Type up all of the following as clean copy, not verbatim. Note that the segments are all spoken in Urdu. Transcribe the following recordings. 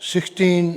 16,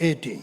18।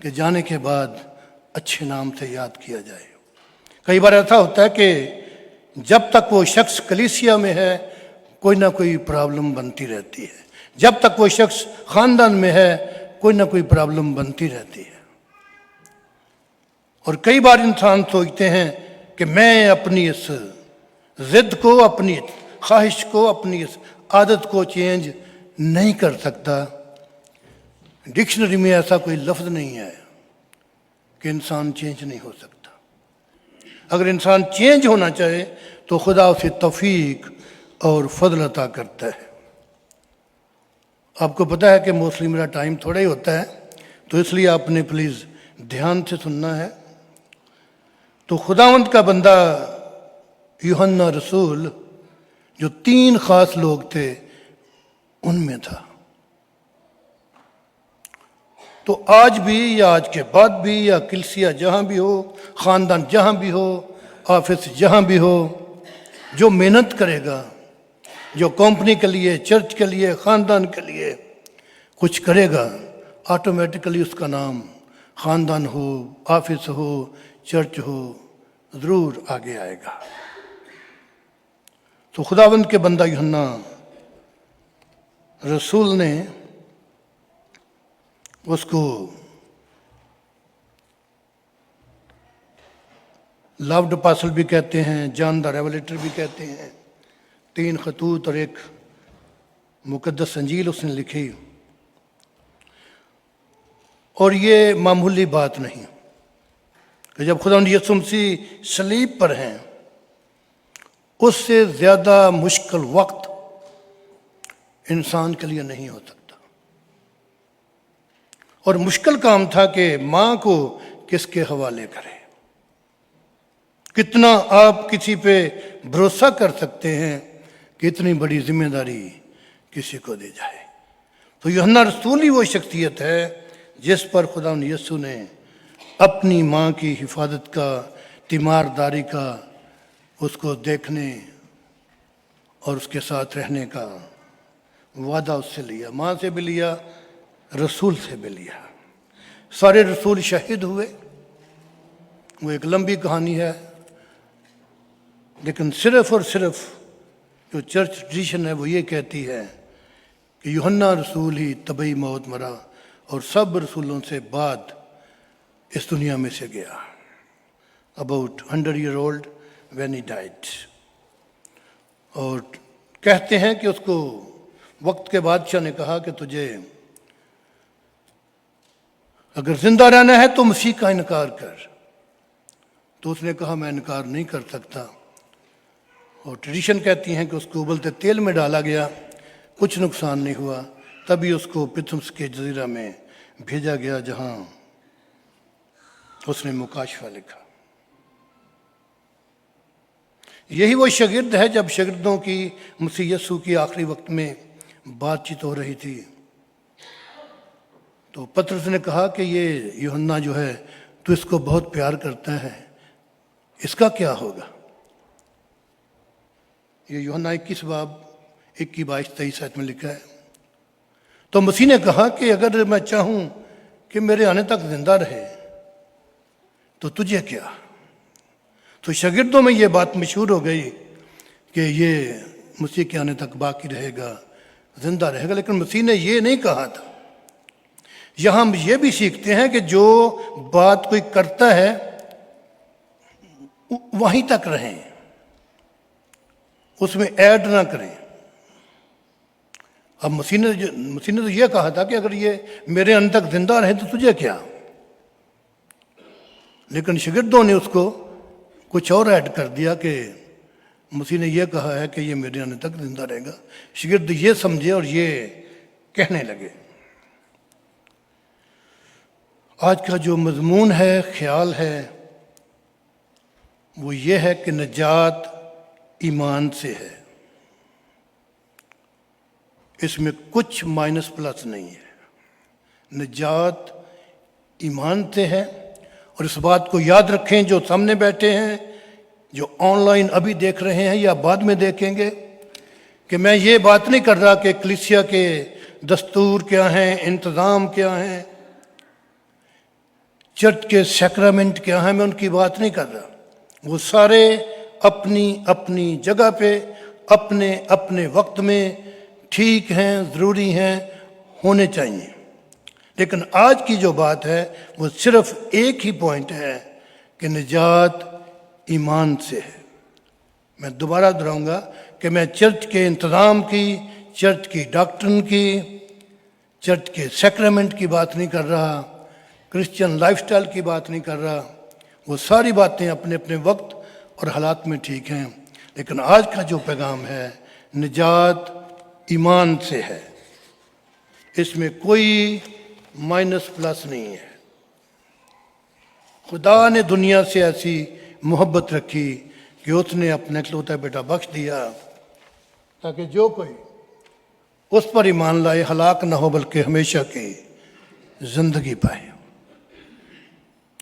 کہ جانے کے بعد اچھے نام سے یاد کیا جائے۔ کئی بار ایسا ہوتا ہے کہ جب تک وہ شخص کلیسیا میں ہے کوئی نہ کوئی پرابلم بنتی رہتی ہے، جب تک وہ شخص خاندان میں ہے کوئی نہ کوئی پرابلم بنتی رہتی ہے۔ اور کئی بار انسان سوچتے ہیں کہ میں اپنی اس ضد کو، اپنی خواہش کو، اپنی اس عادت کو چینج نہیں کر سکتا۔ ڈکشنری میں ایسا کوئی لفظ نہیں ہے کہ انسان چینج نہیں ہو سکتا۔ اگر انسان چینج ہونا چاہے تو خدا اسے توفیق اور فضل عطا کرتا ہے۔ آپ کو پتہ ہے کہ موسٹلی میرا ٹائم تھوڑا ہی ہوتا ہے، تو اس لیے آپ نے پلیز دھیان سے سننا ہے۔ تو خداوند کا بندہ یوحنا رسول جو 3 خاص لوگ تھے ان میں تھا۔ تو آج بھی یا آج کے بعد بھی یا کلیسیا جہاں بھی ہو، خاندان جہاں بھی ہو، آفس جہاں بھی ہو، جو محنت کرے گا، جو کمپنی کے لیے، چرچ کے لیے، خاندان کے لیے کچھ کرے گا، آٹومیٹکلی اس کا نام خاندان ہو، آفس ہو، چرچ ہو، ضرور آگے آئے گا۔ تو خداوند کے بندہ یوحنا رسول نے اس کو لاوڈ اپاسل بھی کہتے ہیں، جان دا ریولیٹر بھی کہتے ہیں۔ 3 خطوط اور 1 مقدس انجیل اس نے لکھی، اور یہ معمولی بات نہیں کہ جب خداوند یسوع مسیح صلیب پر ہیں اس سے زیادہ مشکل وقت انسان کے لیے نہیں ہو سکتا۔ اور مشکل کام تھا کہ ماں کو کس کے حوالے کرے۔ کتنا آپ کسی پہ بھروسہ کر سکتے ہیں کہ اتنی بڑی ذمہ داری کسی کو دے جائے۔ تو یوحنا رسول ہی وہ شخصیت ہے جس پر خداوند یسوع نے اپنی ماں کی حفاظت کا، تیمارداری کا، اس کو دیکھنے اور اس کے ساتھ رہنے کا وعدہ اس سے لیا، ماں سے بھی لیا، رسول سے بھی لیا۔ سارے رسول شہید ہوئے، وہ ایک لمبی کہانی ہے، لیکن صرف اور صرف جو چرچ ٹریڈیشن ہے وہ یہ کہتی ہے کہ یوحنا رسول ہی طبعی موت مرا اور سب رسولوں سے بعد اس دنیا میں سے گیا۔ about 100 year old when he died۔ اور کہتے ہیں کہ اس کو وقت کے بادشاہ نے کہا کہ تجھے اگر زندہ رہنا ہے تو مسیح کا انکار کر، تو اس نے کہا میں انکار نہیں کر سکتا۔ اور ٹریڈیشن کہتی ہیں کہ اس کو ابلتے تیل میں ڈالا گیا، کچھ نقصان نہیں ہوا، تبھی اس کو پتمس کے جزیرہ میں بھیجا گیا جہاں اس نے مکاشفہ لکھا۔ یہی وہ شاگرد ہے جب شاگردوں کی مسیح یسوع کی آخری وقت میں بات چیت ہو رہی تھی تو پطرس نے کہا کہ یہ یوحنا جو ہے تو اس کو بہت پیار کرتا ہے، اس کا کیا ہوگا؟ یہ یوحنا 21 باب 21 22 23 میں لکھا ہے۔ تو مسیح نے کہا کہ اگر میں چاہوں کہ میرے آنے تک زندہ رہے تو تجھے کیا؟ تو شاگردوں میں یہ بات مشہور ہو گئی کہ یہ مسیح کے آنے تک باقی رہے گا، زندہ رہے گا، لیکن مسیح نے یہ نہیں کہا تھا۔ یہاں ہم یہ بھی سیکھتے ہیں کہ جو بات کوئی کرتا ہے وہیں تک رہیں، اس میں ایڈ نہ کریں۔ اب مسیح نے تو یہ کہا تھا کہ اگر یہ میرے آنے تک زندہ رہے تو تجھے کیا، لیکن شاگردوں نے اس کو کچھ اور ایڈ کر دیا کہ مسیح نے یہ کہا ہے کہ یہ میرے آنے تک زندہ رہے گا۔ شاگرد یہ سمجھے اور یہ کہنے لگے۔ آج کا جو مضمون ہے، خیال ہے، وہ یہ ہے کہ نجات ایمان سے ہے، اس میں کچھ مائنس پلس نہیں ہے۔ نجات ایمان سے ہے، اور اس بات کو یاد رکھیں جو سامنے بیٹھے ہیں، جو آن لائن ابھی دیکھ رہے ہیں یا بعد میں دیکھیں گے، کہ میں یہ بات نہیں کر رہا کہ کلیسیا کے دستور کیا ہیں، انتظام کیا ہیں، چرچ کے سیکرامنٹ کیا ہیں، میں ان کی بات نہیں کر رہا. وہ سارے اپنی اپنی جگہ پہ اپنے اپنے وقت میں ٹھیک ہیں، ضروری ہیں، ہونے چاہیے. لیکن آج کی جو بات ہے وہ صرف ایک ہی پوائنٹ ہے کہ نجات ایمان سے ہے. میں دوبارہ دہراؤں گا کہ میں چرچ کے انتظام کی، چرچ کی ڈاکٹرن کی، چرچ کے سیکرامنٹ کی بات نہیں کر رہا، کرسچن لائف سٹائل کی بات نہیں کر رہا. وہ ساری باتیں اپنے اپنے وقت اور حالات میں ٹھیک ہیں. لیکن آج کا جو پیغام ہے نجات ایمان سے ہے، اس میں کوئی مائنس پلس نہیں ہے. خدا نے دنیا سے ایسی محبت رکھی کہ اس نے اپنا اکلوتا بیٹا بخش دیا تاکہ جو کوئی اس پر ایمان لائے ہلاک نہ ہو بلکہ ہمیشہ کی زندگی پائے.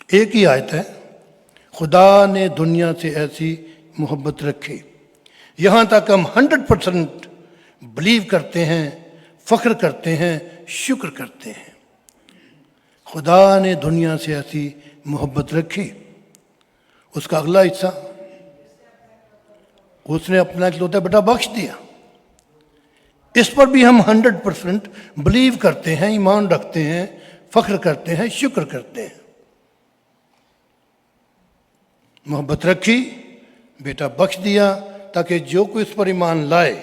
ایک ہی آیت ہے، خدا نے دنیا سے ایسی محبت رکھی. یہاں تک ہم 100% بلیو کرتے ہیں، فخر کرتے ہیں، شکر کرتے ہیں. خدا نے دنیا سے ایسی محبت رکھی. اس کا اگلا حصہ، اس نے اپنا اکلوتا بیٹا بخش دیا. اس پر بھی ہم 100% بلیو کرتے ہیں، ایمان رکھتے ہیں، فخر کرتے ہیں، شکر کرتے ہیں. محبت رکھی، بیٹا بخش دیا تاکہ جو کوئی اس پر ایمان لائے.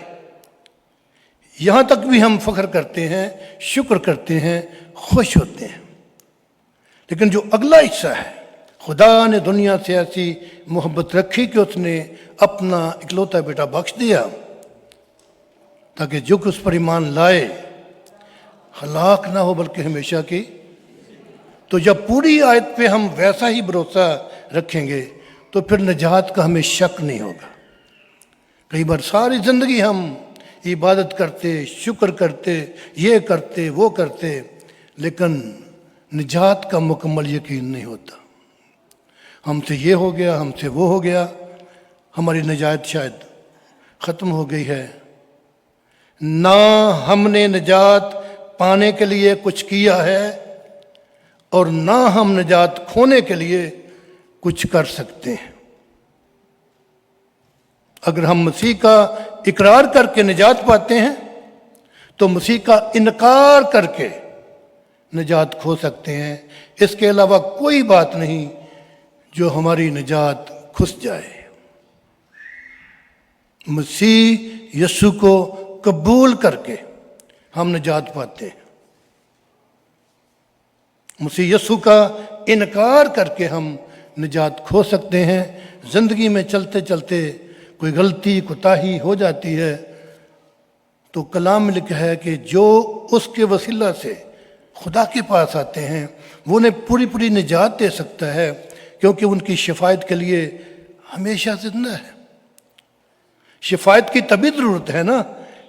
یہاں تک بھی ہم فخر کرتے ہیں، شکر کرتے ہیں، خوش ہوتے ہیں. لیکن جو اگلا حصہ ہے، خدا نے دنیا سے ایسی محبت رکھی کہ اس نے اپنا اکلوتا بیٹا بخش دیا تاکہ جو کوئی اس پر ایمان لائے ہلاک نہ ہو بلکہ ہمیشہ کی. تو جب پوری آیت پہ ہم ویسا ہی بھروسہ رکھیں گے تو پھر نجات کا ہمیں شک نہیں ہوگا. کئی بار ساری زندگی ہم عبادت کرتے، شکر کرتے، یہ کرتے، وہ کرتے، لیکن نجات کا مکمل یقین نہیں ہوتا. ہم سے یہ ہو گیا، ہم سے وہ ہو گیا، ہماری نجات شاید ختم ہو گئی ہے. نہ ہم نے نجات پانے کے لیے کچھ کیا ہے اور نہ ہم نجات کھونے کے لیے کچھ کر سکتے ہیں. اگر ہم مسیح کا اقرار کر کے نجات پاتے ہیں تو مسیح کا انکار کر کے نجات کھو سکتے ہیں. اس کے علاوہ کوئی بات نہیں جو ہماری نجات کھس جائے. مسیح یسوع کو قبول کر کے ہم نجات پاتے ہیں. مسیح یسوع کا انکار کر کے ہم نجات کھو سکتے ہیں. زندگی میں چلتے چلتے کوئی غلطی کوتاہی ہو جاتی ہے تو کلام میں لکھا ہے کہ جو اس کے وسیلہ سے خدا کے پاس آتے ہیں وہ انہیں پوری پوری نجات دے سکتا ہے، کیونکہ ان کی شفاعت کے لیے ہمیشہ زندہ ہے. شفاعت کی تبھی ضرورت ہے نا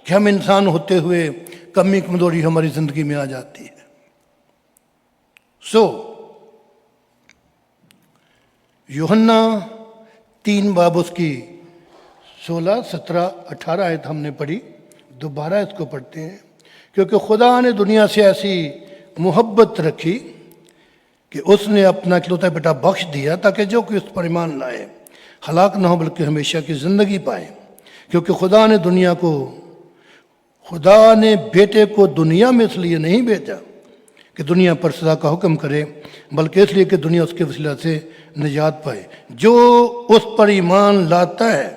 کہ ہم انسان ہوتے ہوئے کمی کمزوری ہماری زندگی میں آ جاتی ہے. یوحنا 3 باب اس کی 16، 17، 18 آیت ہم نے پڑھی. دوبارہ اس کو پڑھتے ہیں. کیونکہ خدا نے دنیا سے ایسی محبت رکھی کہ اس نے اپنا اکلوتا بیٹا بخش دیا تاکہ جو کوئی اس پر ایمان لائے ہلاک نہ ہو بلکہ ہمیشہ کی زندگی پائے. کیونکہ خدا نے بیٹے کو دنیا میں اس لیے نہیں بھیجا کہ دنیا پر سزا کا حکم کرے، بلکہ اس لیے کہ دنیا اس کے وسیلہ سے نجات پائے. جو اس پر ایمان لاتا ہے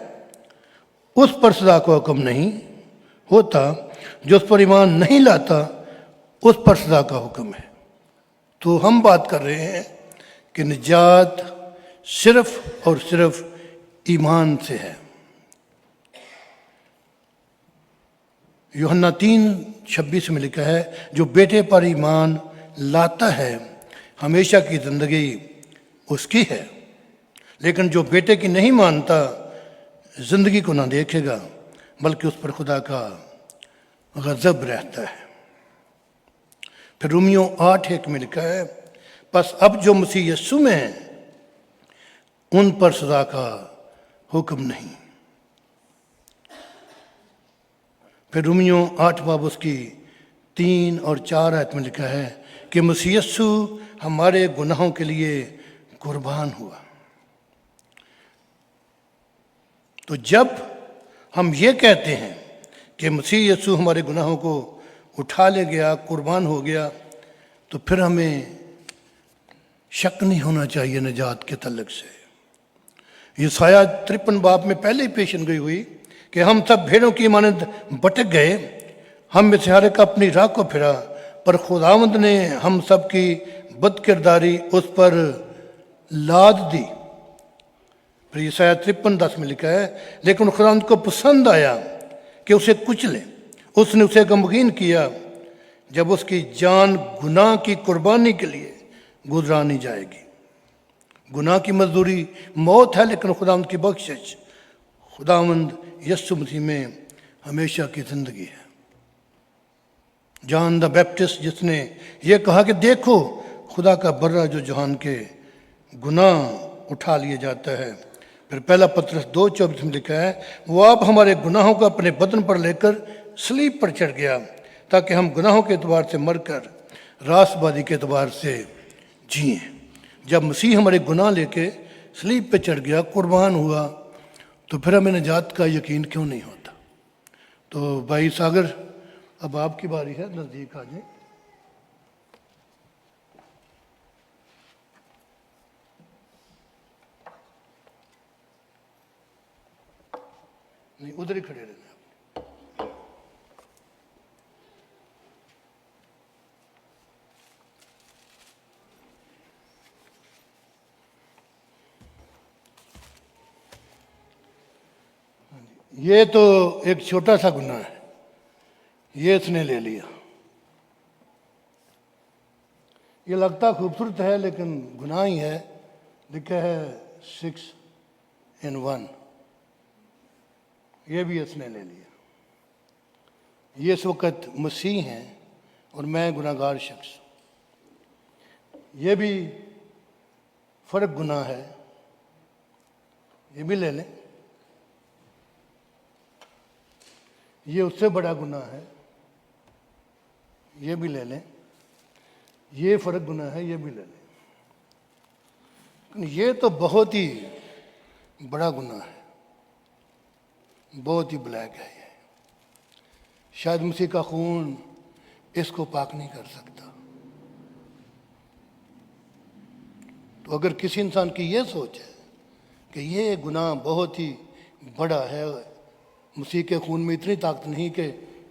اس پر سزا کا حکم نہیں ہوتا، جو اس پر ایمان نہیں لاتا اس پر سزا کا حکم ہے. تو ہم بات کر رہے ہیں کہ نجات صرف اور صرف ایمان سے ہے. یوحنا 3:26 میں لکھا ہے جو بیٹے پر ایمان لاتا ہے ہمیشہ کی زندگی اس کی ہے، لیکن جو بیٹے کی نہیں مانتا زندگی کو نہ دیکھے گا بلکہ اس پر خدا کا غضب رہتا ہے. پھر رومیوں 8:1 میں لکھا ہے پس اب جو مسیح یسوع میں ہیں ان پر سزا کا حکم نہیں. پھر رومیوں 8 باب اس کی 3 اور 4 آیت میں لکھا ہے کہ مسیح یسوع ہمارے گناہوں کے لیے قربان ہوا۔ تو جب ہم یہ کہتے ہیں کہ مسیح یسوع ہمارے گناہوں کو اٹھا لے گیا، قربان ہو گیا، تو پھر ہمیں شک نہیں ہونا چاہیے نجات کے تعلق سے۔ یسایہ 53 باب میں پہلے ہی پیشن گوئی ہوئی کہ ہم سب بھیڑوں کی مانند بٹک گئے، ہم میں سے ہر ایک اپنی راہ کو پھرا، پر خداوند نے ہم سب کی بد کرداری اس پر لاد دی۔ پھر یسایہ 53:10 میں لکھا ہے لیکن خداوند کو پسند آیا کہ اسے کچلے، اس نے اسے غمگین کیا، جب اس کی جان گناہ کی قربانی کے لیے گزرانی جائے گی۔ گناہ کی مزدوری موت ہے، لیکن خداوند کی بخشش خداوند یسوع مسیح میں ہمیشہ کی زندگی ہے۔ جان دا بیپٹسٹ جس نے یہ کہا کہ دیکھو خدا کا برہ جو جہان کے گناہ اٹھا لیے جاتا ہے۔ پھر پہلا پطرس 2:24 میں لکھا ہے وہ آپ ہمارے گناہوں کو اپنے بدن پر لے کر صلیب پر چڑھ گیا تاکہ ہم گناہوں کے اعتبار سے مر کر راست بازی کے اعتبار سے جئیں۔ جب مسیح ہمارے گناہ لے کے صلیب پہ چڑھ گیا، قربان ہوا، تو پھر ہمیں نجات کا یقین کیوں نہیں ہوتا؟ تو بھائی ساگر، اب آپ کی باری ہے، نزدیک آ جائیں۔ نہیں، ادھر ہی کھڑے رہنا۔ یہ تو ایک چھوٹا سا گناہ ہے، یہ اس نے لے لیا۔ یہ لگتا خوبصورت ہے لیکن گناہ ہی ہے۔ لکھا ہے 6 in 1، یہ بھی اس نے لے لیا۔ یہ اس وقت مسیح ہیں اور میں گناہ گار شخص۔ یہ بھی فرق گناہ ہے، یہ بھی لے لیں۔ یہ اس سے بڑا گناہ ہے، یہ بھی لے لیں۔ یہ فرق گناہ ہے، یہ بھی لے لیں۔ یہ تو بہت ہی بڑا گناہ ہے، بہت ہی بلیک ہے۔ یہ شاید مسیح کا خون اس کو پاک نہیں کر سکتا۔ تو اگر کسی انسان کی یہ سوچ ہے کہ یہ گناہ بہت ہی بڑا ہے، مسیح کے خون میں اتنی طاقت نہیں کہ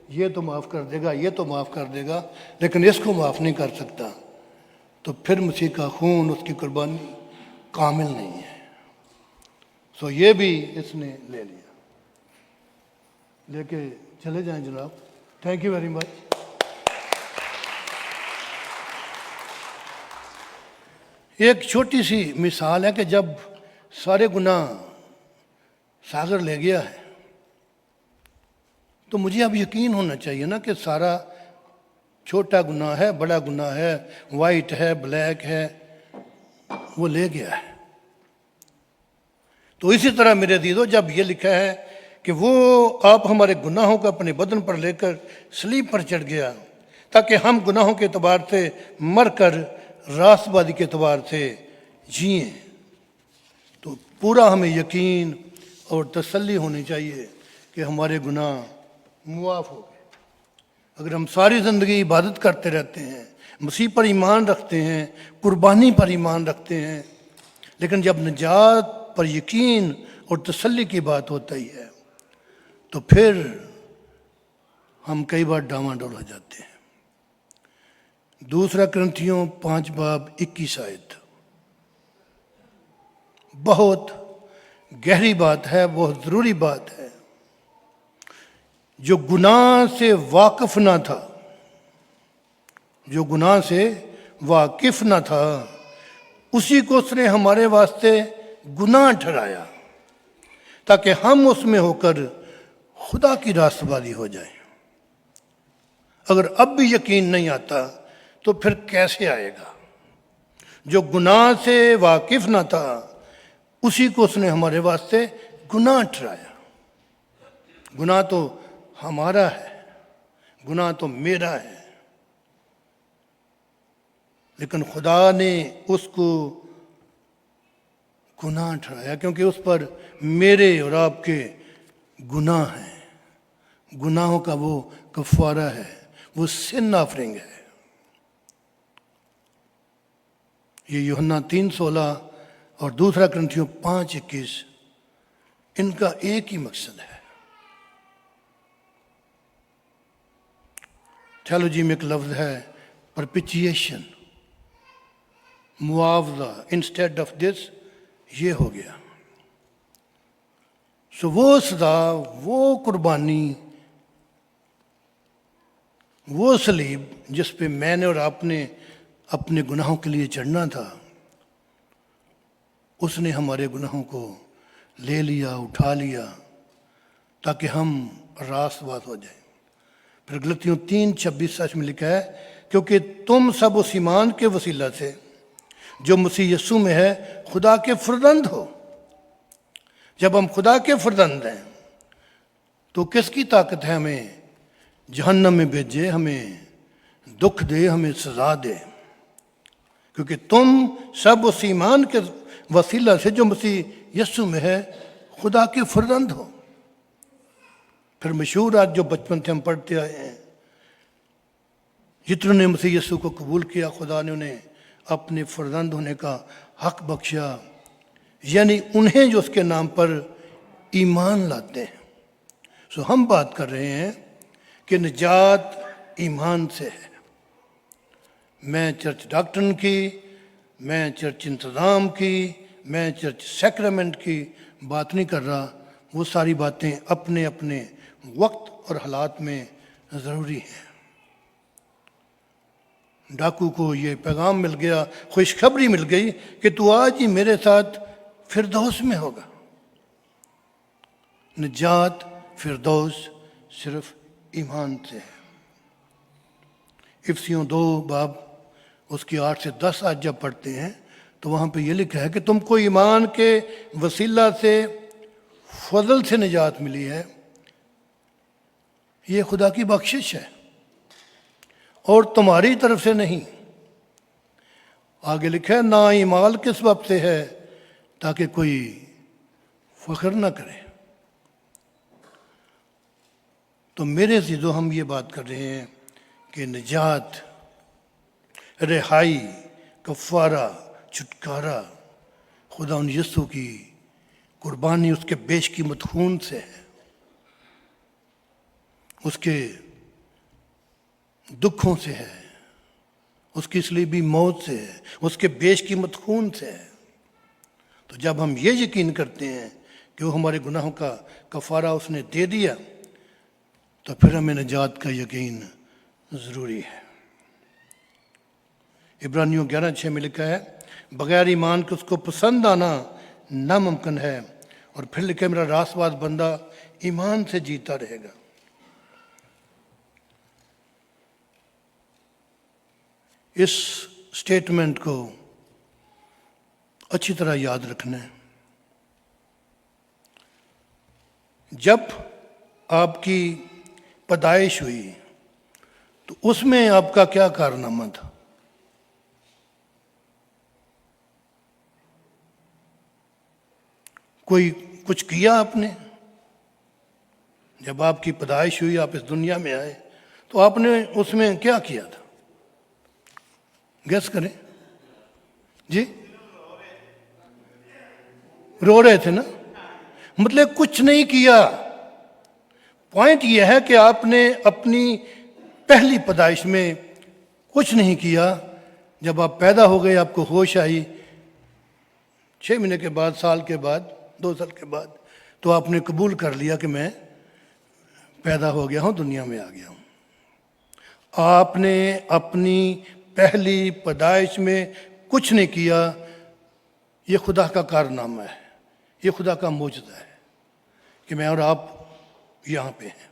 یہ تو معاف کر دے گا، یہ تو معاف کر دے گا لیکن اس کو معاف نہیں کر سکتا، تو پھر مسیح کا خون، اس کی قربانی کامل نہیں ہے۔ سو یہ بھی اس نے لے لیا۔ لے کے چلے جائیں جناب۔ Thank you very much. ایک چھوٹی سی مثال ہے کہ جب سارے گناہ ساگر لے گیا ہے تو مجھے اب یقین ہونا چاہیے نا کہ سارا چھوٹا گناہ ہے، بڑا گناہ ہے، وائٹ ہے، بلیک ہے، وہ لے گیا ہے۔ تو اسی طرح میرے عزیزو، جب یہ لکھا ہے کہ وہ آپ ہمارے گناہوں کو اپنے بدن پر لے کر صلیب پر چڑھ گیا تاکہ ہم گناہوں کے اعتبار سے مر کر راست بازی کے اعتبار سے جئیں، تو پورا ہمیں یقین اور تسلی ہونی چاہیے کہ ہمارے گناہ معاف ہو گئے۔ اگر ہم ساری زندگی عبادت کرتے رہتے ہیں، مسیح پر ایمان رکھتے ہیں، قربانی پر ایمان رکھتے ہیں، لیکن جب نجات پر یقین اور تسلی کی بات ہوتا ہی ہے تو پھر ہم کئی بار ڈاواڈول ہو جاتے ہیں۔ 2 کرنتھیوں 5:21 آیت بہت گہری بات ہے، بہت ضروری بات ہے۔ جو گناہ سے واقف نہ تھا، جو گناہ سے واقف نہ تھا، اسی کو اس نے ہمارے واسطے گناہ ٹھہرایا تاکہ ہم اس میں ہو کر خدا کی راست بازی ہو جائیں۔ اگر اب بھی یقین نہیں آتا تو پھر کیسے آئے گا؟ جو گناہ سے واقف نہ تھا، اسی کو اس نے ہمارے واسطے گناہ ٹھہرایا۔ گناہ تو ہمارا ہے، گناہ تو میرا ہے، لیکن خدا نے اس کو گناہ ٹھہرایا کیونکہ اس پر میرے اور آپ کے گناہ ہیں. گناہوں کا وہ کفارہ ہے، وہ سن آفرنگ ہے. یہ یوحنا 3:16 اور دوسرا کرنتھیوں 5:21 ان کا ایک ہی مقصد ہے. تھیولوجی میں ایک لفظ ہے پرپیچیشن، معاوضہ. انسٹیڈ آف دس یہ ہو گیا. سو وہ سزا، وہ قربانی، وہ صلیب جس پہ میں نے اور آپ نے اپنے گناہوں کے لیے چڑھنا تھا، اس نے ہمارے گناہوں کو لے لیا، اٹھا لیا تاکہ ہم راست بات ہو جائیں. پھر غلطیوں 3:26 میں لکھا ہے کیونکہ تم سب اس ایمان کے وسیلہ سے جو مسیح یسوع میں ہے خدا کے فرزند ہو. جب ہم خدا کے فرزند ہیں تو کس کی طاقت ہے ہمیں جہنم میں بھیجے، ہمیں دکھ دے، ہمیں سزا دے؟ کیونکہ تم سب اس ایمان کے وسیلہ سے جو مسیح یسوع میں ہے خدا کے فرزند ہو. پھر مشہور آج جو بچپن سے ہم پڑھتے آئے ہیں، جتنوں نے مسیح یسوع کو قبول کیا خدا نے انہیں اپنے فرزند ہونے کا حق بخشا، یعنی انہیں جو اس کے نام پر ایمان لاتے ہیں. سو ہم بات کر رہے ہیں کہ نجات ایمان سے ہے. میں چرچ ڈاکٹرن کی، میں چرچ انتظام کی، میں چرچ سیکرمنٹ کی بات نہیں کر رہا. وہ ساری باتیں اپنے اپنے وقت اور حالات میں ضروری ہیں. ڈاکو کو یہ پیغام مل گیا، خوشخبری مل گئی کہ تو آج ہی میرے ساتھ فردوس میں ہوگا. نجات فردوس صرف ایمان سے ہے. افسیوں 2 اس کی 8 سے 10 آج جب پڑھتے ہیں تو وہاں پہ یہ لکھا ہے کہ تم کو ایمان کے وسیلہ سے فضل سے نجات ملی ہے، یہ خدا کی بخشش ہے اور تمہاری طرف سے نہیں. آگے لکھا ہے نا اعمال کس سبب سے ہے تاکہ کوئی فخر نہ کرے. تو میرے عزیزو ہم یہ بات کر رہے ہیں کہ نجات، رہائی، کفارہ، چھٹکارا خدا ان یسوع کی قربانی، اس کے بیش قیمت خون سے ہے، اس کے دکھوں سے ہے، اس کی صلیبی موت سے ہے، اس کے بیش قیمت خون سے ہے. تو جب ہم یہ یقین کرتے ہیں کہ وہ ہمارے گناہوں کا کفارہ اس نے دے دیا تو پھر ہمیں نجات کا یقین ضروری ہے. عبرانیوں 11:6 میں لکھا ہے بغیر ایمان کے اس کو پسند آنا ناممکن ہے. اور پھر لکھا ہے میرا راست باز بندہ ایمان سے جیتا رہے گا. اس سٹیٹمنٹ کو اچھی طرح یاد رکھنا ہے. جب آپ کی پیدائش ہوئی تو اس میں آپ کا کیا کارنامہ تھا؟ کوئی کچھ کیا آپ نے؟ جب آپ کی پیدائش ہوئی، آپ اس دنیا میں آئے تو آپ نے اس میں کیا کیا تھا؟ گیس کریں. جی رو رہے تھے نا، مطلب کچھ نہیں کیا. پوائنٹ یہ ہے کہ آپ نے اپنی پہلی پیدائش میں کچھ نہیں کیا. جب آپ پیدا ہو گئے، آپ کو ہوش آئی 6 مہینے کے بعد، سال کے بعد، 2 سال کے بعد، تو آپ نے قبول کر لیا کہ میں پیدا ہو گیا ہوں، دنیا میں آ گیا ہوں. آپ نے اپنی پہلی پیدائش میں کچھ نہیں کیا. یہ خدا کا کارنامہ ہے، یہ خدا کا معجزہ ہے کہ میں اور آپ یہاں پہ ہیں.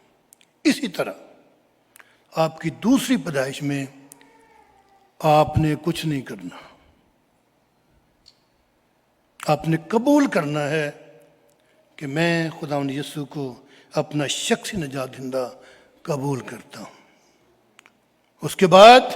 اسی طرح آپ کی دوسری پیدائش میں آپ نے کچھ نہیں کرنا. آپ نے قبول کرنا ہے کہ میں خداوند یسوع کو اپنا شخصی نجات دہندہ قبول کرتا ہوں. اس کے بعد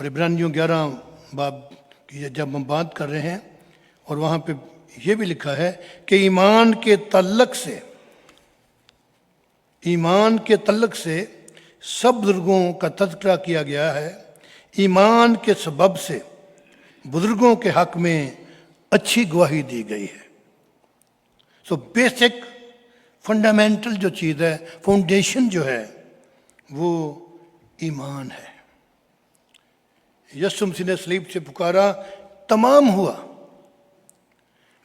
اور عبرانیوں 11 باب کی جب ہم بات کر رہے ہیں اور وہاں پہ یہ بھی لکھا ہے کہ ایمان کے تعلق سے سب بزرگوں کا تذکرہ کیا گیا ہے. ایمان کے سبب سے بزرگوں کے حق میں اچھی گواہی دی گئی ہے. سو بیسک فنڈامنٹل جو چیز ہے، فاؤنڈیشن جو ہے وہ ایمان ہے. یسوع مسیح نے صلیب سے پکارا، تمام ہوا.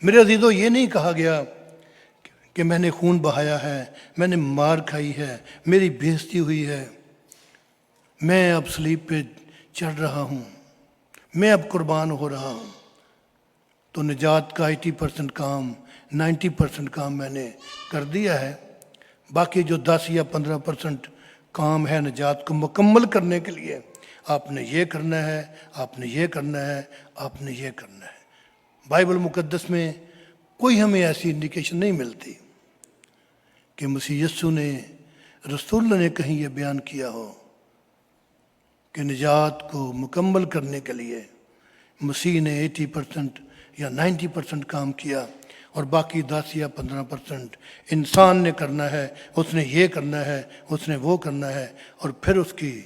میرے عزیزو، یہ نہیں کہا گیا کہ میں نے خون بہایا ہے، میں نے مار کھائی ہے، میری بےعزتی ہوئی ہے، میں اب صلیب پہ چڑھ رہا ہوں، میں اب قربان ہو رہا ہوں تو نجات کا 80% کام، 90% کام میں نے کر دیا ہے. باقی جو 10 یا 15% کام ہے نجات کو مکمل کرنے کے لیے آپ نے یہ کرنا ہے، آپ نے یہ کرنا ہے، آپ نے یہ کرنا ہے. بائبل مقدس میں کوئی ہمیں ایسی انڈیکیشن نہیں ملتی کہ مسیح یسوع نے، رسول اللہ نے کہیں یہ بیان کیا ہو کہ نجات کو مکمل کرنے کے لیے مسیح نے 80% یا 90% کام کیا اور باقی 10 یا 15% انسان نے کرنا ہے، اس نے یہ کرنا ہے، اس نے وہ کرنا ہے اور پھر اس کی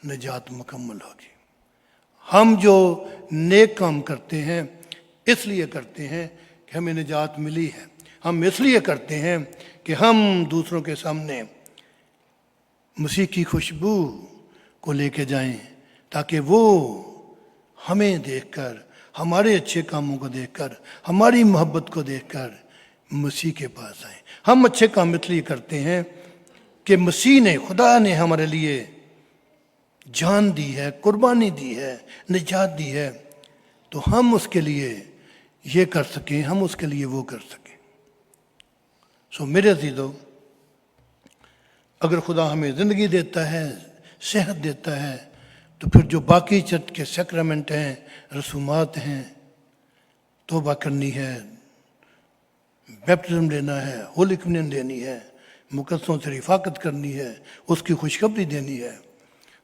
نجات مکمل ہوگی. ہم جو نیک کام کرتے ہیں اس لیے کرتے ہیں کہ ہمیں نجات ملی ہے. ہم اس لیے کرتے ہیں کہ ہم دوسروں کے سامنے مسیح کی خوشبو کو لے کے جائیں تاکہ وہ ہمیں دیکھ کر، ہمارے اچھے کاموں کو دیکھ کر، ہماری محبت کو دیکھ کر مسیح کے پاس آئیں. ہم اچھے کام اس لیے کرتے ہیں کہ مسیح نے، خدا نے ہمارے لیے جان دی ہے، قربانی دی ہے، نجات دی ہے، تو ہم اس کے لیے یہ کر سکیں، ہم اس کے لیے وہ کر سکیں. سو میرے عزیزو، اگر خدا ہمیں زندگی دیتا ہے، صحت دیتا ہے، تو پھر جو باقی چرچ کے سیکرمنٹ ہیں، رسومات ہیں، توبہ کرنی ہے، بیپٹزم لینا ہے، ہولی کمیونین لینی ہے، مقدسوں سے رفاقت کرنی ہے، اس کی خوشخبری دینی ہے،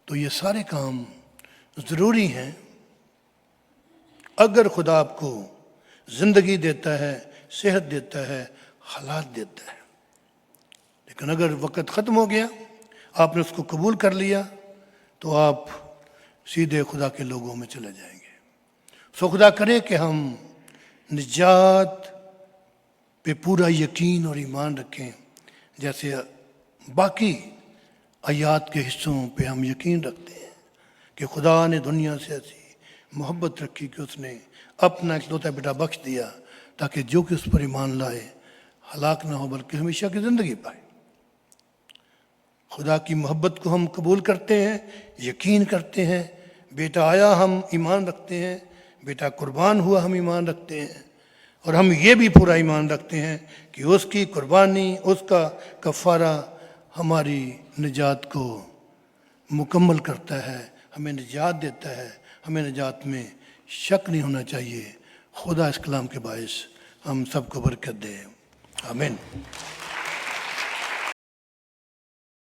تو یہ سارے کام ضروری ہیں. اگر خدا آپ کو زندگی دیتا ہے، صحت دیتا ہے، حالات دیتا ہے، لیکن اگر وقت ختم ہو گیا، آپ نے اس کو قبول کر لیا، تو آپ سیدھے خدا کے لوگوں میں چلے جائیں گے. سو خدا کرے کہ ہم نجات پہ پورا یقین اور ایمان رکھیں، جیسے باقی آیات کے حصوں پہ ہم یقین رکھتے ہیں کہ خدا نے دنیا سے ایسی محبت رکھی کہ اس نے اپنا اکلوتا بیٹا بخش دیا تاکہ جو کہ اس پر ایمان لائے ہلاک نہ ہو بلکہ ہمیشہ کی زندگی پائے. خدا کی محبت کو ہم قبول کرتے ہیں، یقین کرتے ہیں. بیٹا آیا، ہم ایمان رکھتے ہیں. بیٹا قربان ہوا، ہم ایمان رکھتے ہیں. اور ہم یہ بھی پورا ایمان رکھتے ہیں کہ اس کی قربانی، اس کا کفارہ ہماری نجات کو مکمل کرتا ہے، ہمیں نجات دیتا ہے. ہمیں نجات میں شک نہیں ہونا چاہیے. خدا اس کلام کے باعث ہم سب کو برکت دے. آمین.